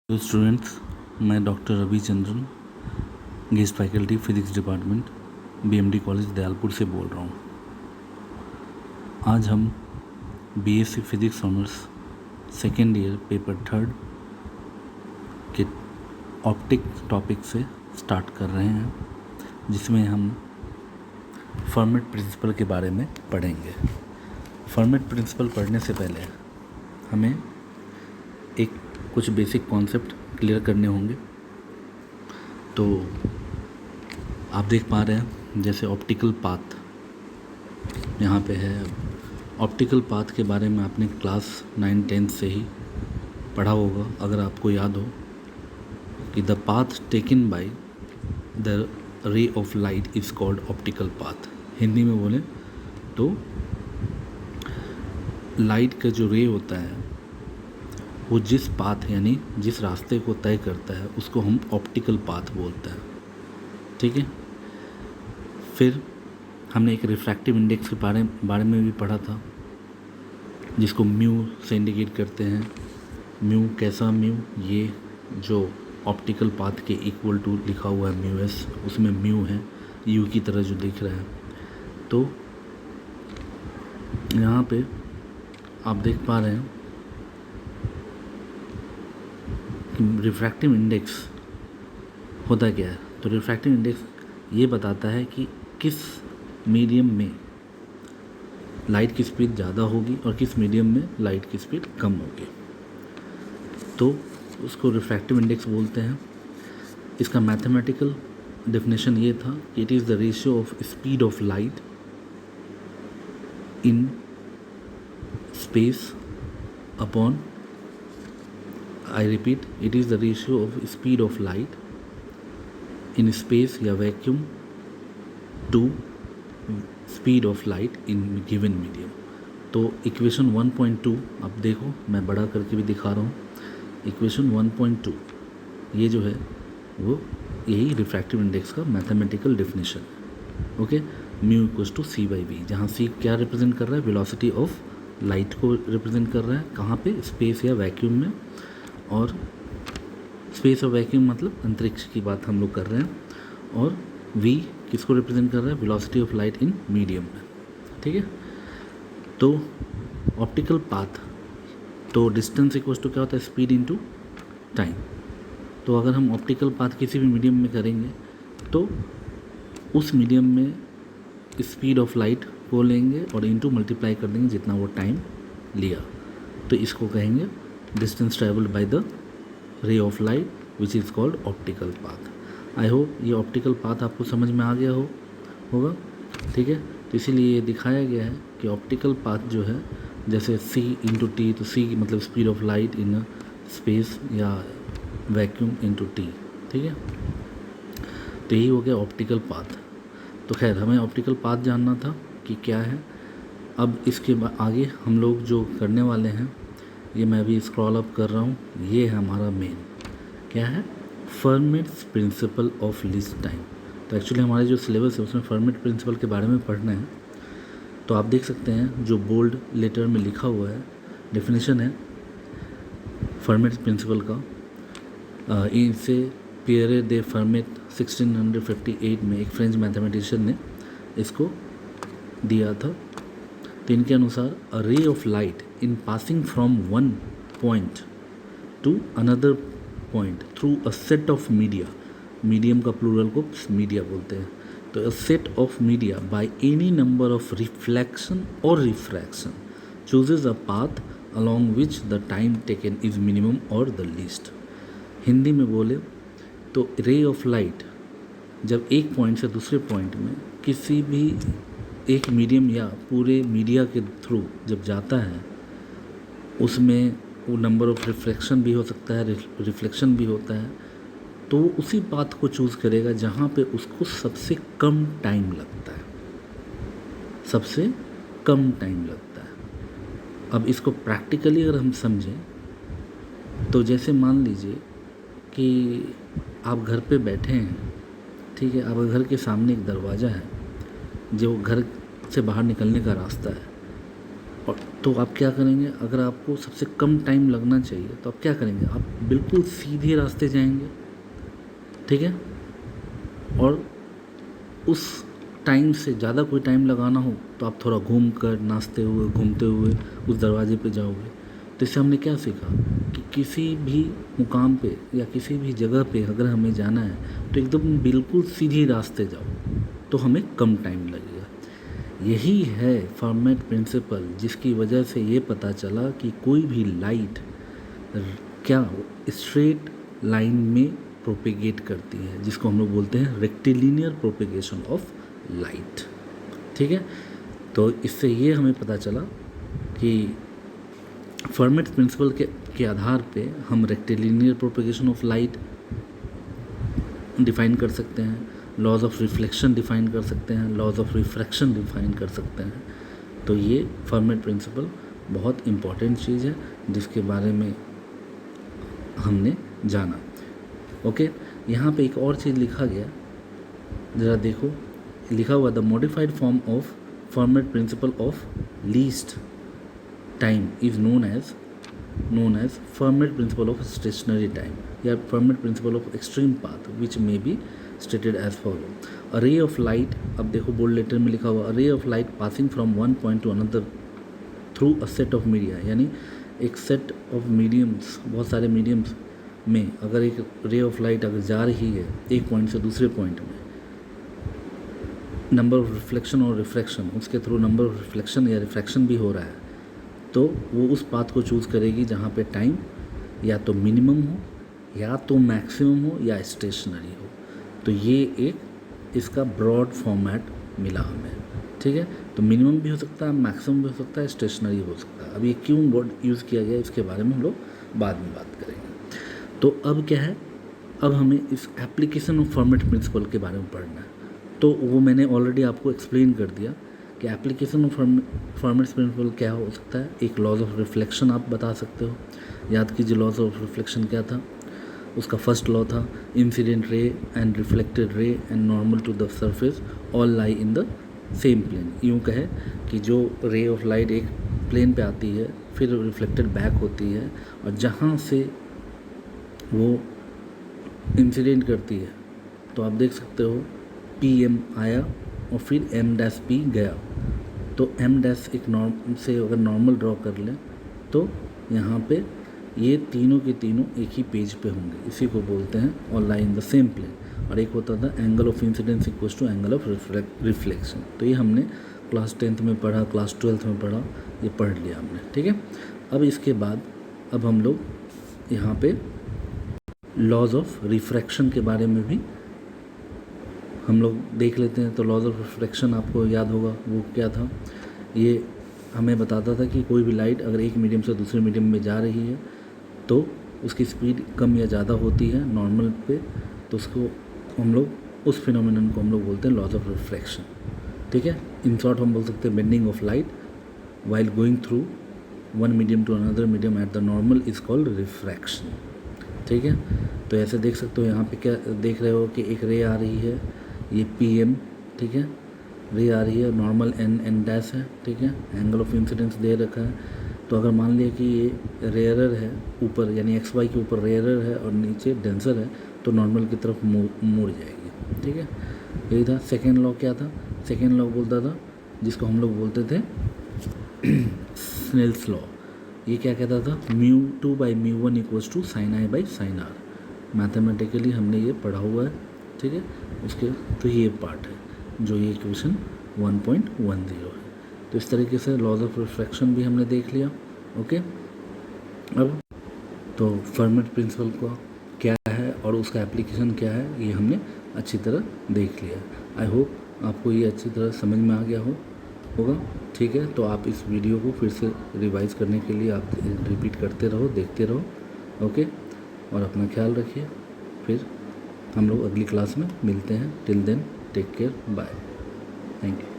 तो स्टूडेंट्स, मैं doctor Ravichandran, guest faculty physics department, BMD college Dayalpur से बोल रहा हूँ। आज हम BSc physics honours second year paper 3 के ऑप्टिक टॉपिक से स्टार्ट कर रहे हैं, जिसमें हम फर्मेट प्रिंसिपल के बारे में पढ़ेंगे। फर्मेट प्रिंसिपल पढ़ने से पहले हमें कुछ बेसिक कॉन्सेप्ट क्लियर करने होंगे। तो आप देख पा रहे हैं जैसे ऑप्टिकल पाथ यहाँ पे है। ऑप्टिकल पाथ के बारे में आपने क्लास 9-10 से ही पढ़ा होगा, अगर आपको याद हो कि the path taken by the रे of light is called optical path. Hindi में बोलें तो लाइट का जो रे होता है वो जिस पाथ यानी जिस रास्ते को तय करता है उसको हम ऑप्टिकल पाथ बोलते हैं। ठीक है। फिर हमने एक रिफ्रैक्टिव इंडेक्स के बारे में भी पढ़ा था, जिसको म्यू से इंडिकेट करते हैं। म्यू कैसा म्यू? ये जो ऑप्टिकल पाथ के इक्वल टू लिखा हुआ है म्यू एस, उसमें म्यू है यू की तरह जो दिख रहा है। तो यहाँ पे आप देख पा रहे हैं रिफ्रैक्टिव इंडेक्स होता क्या है। तो रिफ्रैक्टिव इंडेक्स ये बताता है कि किस मीडियम में लाइट की स्पीड ज़्यादा होगी और किस मीडियम में लाइट की स्पीड कम होगी। तो उसको रिफ्रैक्टिव इंडेक्स बोलते हैं। इसका मैथमेटिकल डेफिनेशन ये था कि it is the ratio of speed of light in space upon, I repeat, it is the ratio of speed of light in space या vacuum to speed of light in given medium। तो equation 1.2 आप देखो, मैं बड़ा करके भी दिखा रहा हूँ। इक्वेशन 1.2 ये जो है वो यही रिफ्रैक्टिव इंडेक्स का मैथमेटिकल डेफिनेशन है। Okay, mu equals to C by we, जहाँ सी क्या रिप्रेजेंट कर रहा है? वेलोसिटी ऑफ लाइट को रिप्रेजेंट कर रहा है। कहाँ पे? स्पेस या वैक्यूम में। और स्पेस और वैक्यूम मतलब अंतरिक्ष की बात हम लोग कर रहे हैं। और v किसको रिप्रेजेंट कर रहा है? Velocity of light in medium में। ठीक है। तो ऑप्टिकल पाथ, तो डिस्टेंस इक्वल्स टू क्या होता है? Speed into time. तो अगर हम ऑप्टिकल पाथ किसी भी मीडियम में करेंगे तो उस मीडियम में स्पीड ऑफ लाइट को लेंगे और इनटू मल्टीप्लाई कर देंगे जितना वो टाइम लिया। तो इसको कहेंगे डिस्टेंस ट्रेवल्ड बाय द रे of light which is called optical path. I hope ये ऑप्टिकल पाथ आपको समझ में आ गया होगा। ठीक है। तो इसीलिए ये दिखाया गया है कि ऑप्टिकल पाथ जो है जैसे c इंटू टी, तो c मतलब speed of light in space या वैक्यूम इंटू टी। ठीक है। तो यही हो गया ऑप्टिकल पाथ। तो खैर, हमें ऑप्टिकल पाथ जानना था कि क्या है। अब इसके आगे हम लोग जो करने वाले हैं, ये मैं अभी स्क्रॉल अप कर रहा हूँ, ये है हमारा मेन क्या है? Formats principal of least time. तो एक्चुअली हमारे जो सिलेबस है उसमें फर्मेट प्रिंसिपल के बारे में पढ़ना है। तो आप देख सकते हैं जो बोल्ड लेटर में लिखा हुआ है डेफिनेशन है फर्मेट प्रिंसिपल का। इनसे पियरे दे फर्मेट 1658 में एक फ्रेंच मैथमेटिशियन ने इसको दिया था। तो इनके अनुसार a ray of light in passing from one point to another point through a set of media, medium का प्लूरल को मीडिया बोलते हैं, तो a set of media by any number of reflection और refraction chooses a path along which the time taken is minimum और the least. Hindi में बोले तो रे ऑफ लाइट जब एक पॉइंट से दूसरे पॉइंट में किसी भी एक मीडियम या पूरे मीडिया के थ्रू जब जाता है, उसमें वो नंबर ऑफ रिफ्लेक्शन भी हो सकता है, रिफ्लेक्शन भी होता है, तो वो उसी पाथ को चूज़ करेगा जहाँ पे उसको सबसे कम टाइम लगता है, सबसे कम टाइम लगता है। अब इसको प्रैक्टिकली अगर हम समझें तो जैसे मान लीजिए कि आप घर पे बैठे हैं, ठीक है, आपके घर के सामने एक दरवाज़ा है जो घर से बाहर निकलने का रास्ता है। और तो आप क्या करेंगे, अगर आपको सबसे कम टाइम लगना चाहिए तो आप क्या करेंगे, आप बिल्कुल सीधे रास्ते जाएंगे, ठीक है, और उस टाइम से ज़्यादा कोई टाइम लगाना हो तो आप थोड़ा घूम कर, नाचते हुए, घूमते हुए उस दरवाजे पे जाओगे। तो इससे हमने क्या सीखा कि किसी भी मुकाम पे या किसी भी जगह पे अगर हमें जाना है तो एकदम बिल्कुल सीधे रास्ते जाओ, तो हमें कम टाइम लगेगा। यही है फॉर्मेट प्रिंसिपल, जिसकी वजह से ये पता चला कि कोई भी लाइट क्या स्ट्रेट लाइन में प्रोपेगेट करती है, जिसको हम लोग बोलते हैं रेक्टिलिनियर प्रोपेगेशन ऑफ लाइट, ठीक है। तो इससे ये हमें पता चला कि फर्मेट प्रिंसिपल के आधार पे हम rectilinear propagation of light define कर सकते हैं, लॉज ऑफ रिफ्लेक्शन डिफ़ाइन कर सकते हैं, लॉज ऑफ रिफ्रैक्शन डिफ़ाइन कर सकते हैं। तो ये फर्मेट प्रिंसिपल बहुत इम्पॉर्टेंट चीज़ है जिसके बारे में हमने जाना। ओके, यहाँ पे एक और चीज़ लिखा गया, ज़रा देखो, लिखा हुआ the modified form of Fermat principle of least time is known as Fermat principle of stationary time या Fermat principle of extreme path which may be stated as follow. A ray of light, अब देखो bold letter में लिखा हुआ, a ray of light passing from one point to another through a set of media, यानी एक set of mediums, बहुत सारे mediums में अगर एक रे ऑफ लाइट अगर जा रही है एक पॉइंट से दूसरे पॉइंट में, नंबर ऑफ रिफ्लेक्शन और रिफ्रैक्शन, उसके थ्रू नंबर ऑफ रिफ्लेक्शन या रिफ्रैक्शन भी हो रहा है, तो वो उस पाथ को चूज़ करेगी जहाँ पे टाइम या तो मिनिमम हो या तो मैक्सिमम हो या स्टेशनरी हो। तो ये एक इसका ब्रॉड फॉर्मेट मिला हमें, ठीक है। तो मिनिमम भी हो सकता है, मैक्सिमम भी हो सकता है, स्टेशनरी हो सकता है। अब ये क्यों वर्ड यूज़ किया गया इसके बारे में हम लोग बाद में बात करेंगे। तो अब क्या है, अब हमें इस एप्लीकेशन ऑफ फॉर्मेट प्रिंसिपल के बारे में पढ़ना है। तो वो मैंने ऑलरेडी आपको एक्सप्लेन कर दिया कि एप्लीकेशन ऑफ फॉर्मेट प्रिंसिपल क्या हो सकता है। एक लॉज ऑफ रिफ्लेक्शन आप बता सकते हो, याद कीजिए लॉज ऑफ रिफ्लेक्शन क्या था, उसका फर्स्ट लॉ था incident ray and reflected ray and normal to the surface all lie in the same plane. यूँ कहे कि जो रे ऑफ लाइट एक प्लेन पे आती है फिर रिफ्लेक्टेड बैक होती है, और जहाँ से वो इंसिडेंट करती है तो आप देख सकते हो पी एम आया और फिर एम डैश पी गया। तो एम डैश एक नॉर्म से अगर नॉर्मल ड्रॉ कर लें तो यहाँ पे ये तीनों के तीनों एक ही पेज पे होंगे, इसी को बोलते हैं all lie in the same plane. और एक होता था angle of incidence equals to angle of reflection. तो ये हमने क्लास 10th में पढ़ा, क्लास 12th में पढ़ा, ये पढ़ लिया हमने, ठीक है। अब इसके बाद अब हम लोग यहाँ पे लॉज ऑफ रिफ्रैक्शन के बारे में भी हम लोग देख लेते हैं। तो लॉज ऑफ रिफ्रैक्शन आपको याद होगा वो क्या था, ये हमें बताता था कि कोई भी लाइट अगर एक मीडियम से दूसरे मीडियम में जा रही है तो उसकी स्पीड कम या ज़्यादा होती है नॉर्मल पे, तो उसको हम लोग उस फिनोमिनन को हम लोग बोलते हैं लॉज ऑफ रिफ्रैक्शन, ठीक है। इन शॉर्ट हम बोल सकते हैं bending of light while going through one medium to another medium at the normal is called refraction, ठीक है। तो ऐसे देख सकते हो यहाँ पे क्या देख रहे हो कि एक रे आ रही है, ये पी एम, ठीक है, रे आ रही है, नॉर्मल एन डैश है, ठीक है, एंगल ऑफ इंसिडेंस दे रखा है। तो अगर मान लिया कि ये रेयरर है ऊपर, यानी एक्स वाई के ऊपर रेयरर है और नीचे डेंसर है, तो नॉर्मल की तरफ मुड़ जाएगी, ठीक है। यही था सेकेंड लॉ। क्या था सेकेंड लॉ, बोलता था जिसको हम लोग बोलते थे स्नेल्स लॉ। ये क्या कहता था, μ2 by μ1 equals to sine i by sine r. Mathematically हमने ये पढ़ा हुआ है, ठीक है। उसके तो ये पार्ट है जो ये इक्वेशन 1.10 है। तो इस तरीके से लॉज ऑफ रिफ्रैक्शन भी हमने देख लिया, ओके। अब तो फर्मेट प्रिंसिपल का क्या है और उसका एप्लीकेशन क्या है ये हमने अच्छी तरह देख लिया। आई होप आपको ये अच्छी तरह समझ में आ गया होगा, ठीक है। तो आप इस वीडियो को फिर से रिवाइज करने के लिए आप रिपीट करते रहो, देखते रहो, ओके। और अपना ख्याल रखिए, फिर हम लोग अगली क्लास में मिलते हैं। Till then take care, bye, thank you.